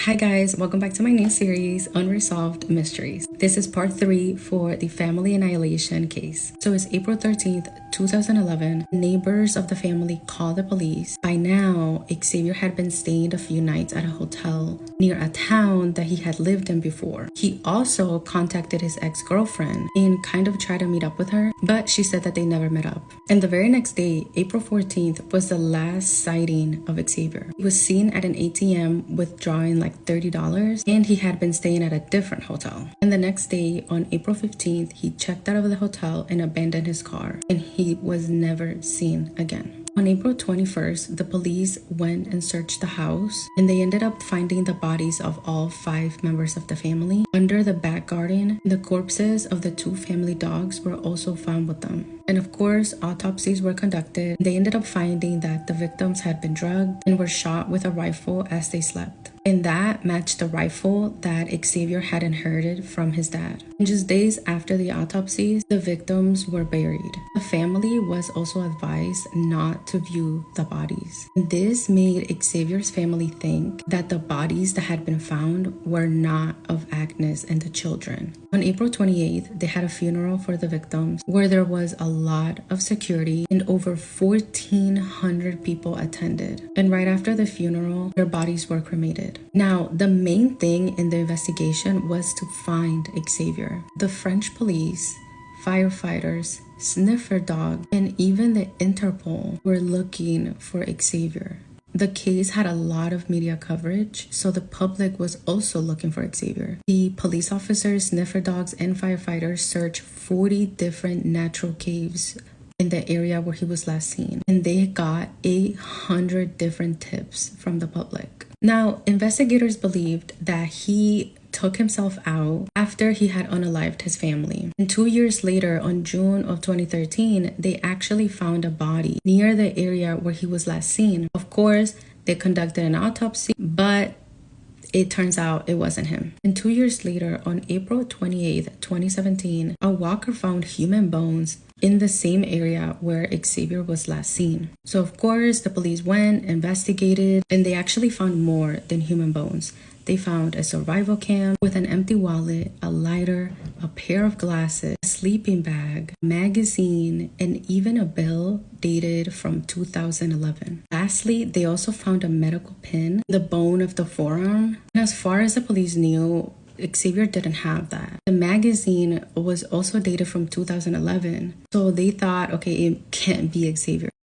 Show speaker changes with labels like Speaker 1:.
Speaker 1: Hi guys, welcome back to my new series, Unresolved Mysteries. This is part 3 for the family annihilation case. So it's April 13th, 2011. Neighbors of the family called the police. By now, Xavier had been staying a few nights at a hotel near a town that he had lived in before. He also contacted his ex-girlfriend and kind of tried to meet up with her, but she said that they never met up. And the very next day, April 14th, was the last sighting of Xavier. He was seen at an ATM withdrawing like $30, and he had been staying at a different hotel. And the next day, on April 15th, he checked out of the hotel and abandoned his car, and he was never seen again. On April 21st, the police went and searched the house, and they ended up finding the bodies of all 5 members of the family. Under the back garden, the corpses of the 2 family dogs were also found with them. And of course, autopsies were conducted. They ended up finding that the victims had been drugged and were shot with a rifle as they slept. And that matched the rifle that Xavier had inherited from his dad. And just days after the autopsies, the victims were buried. The family was also advised not to view the bodies. This made Xavier's family think that the bodies that had been found were not of Agnes and the children. On April 28th, they had a funeral for the victims where there was a lot of security and over 1,400 people attended. And right after the funeral, their bodies were cremated. Now, the main thing in the investigation was to find Xavier. The French police, firefighters, sniffer dog, and even the Interpol were looking for Xavier. The case had a lot of media coverage, so the public was also looking for Xavier. The police officers, sniffer dogs, and firefighters searched 40 different natural caves in the area where he was last seen, and they got 800 different tips from the public. Now, investigators believed that he took himself out after he had unalived his family. And 2 years later, on June of 2013, they actually found a body near the area where he was last seen. Of course, they conducted an autopsy, but it turns out it wasn't him. And 2 years later, on April 28th, 2017, a walker found human bones in the same area where Xavier was last seen. So of course, the police went, investigated, and they actually found more than human bones. They found a survival cam with an empty wallet, a lighter, a pair of glasses, a sleeping bag, a magazine, and even a bill dated from 2011. Lastly, they also found a medical pin, the bone of the forearm. And as far as the police knew, Xavier didn't have that. The magazine was also dated from 2011, so they thought, okay, it can't be Xavier.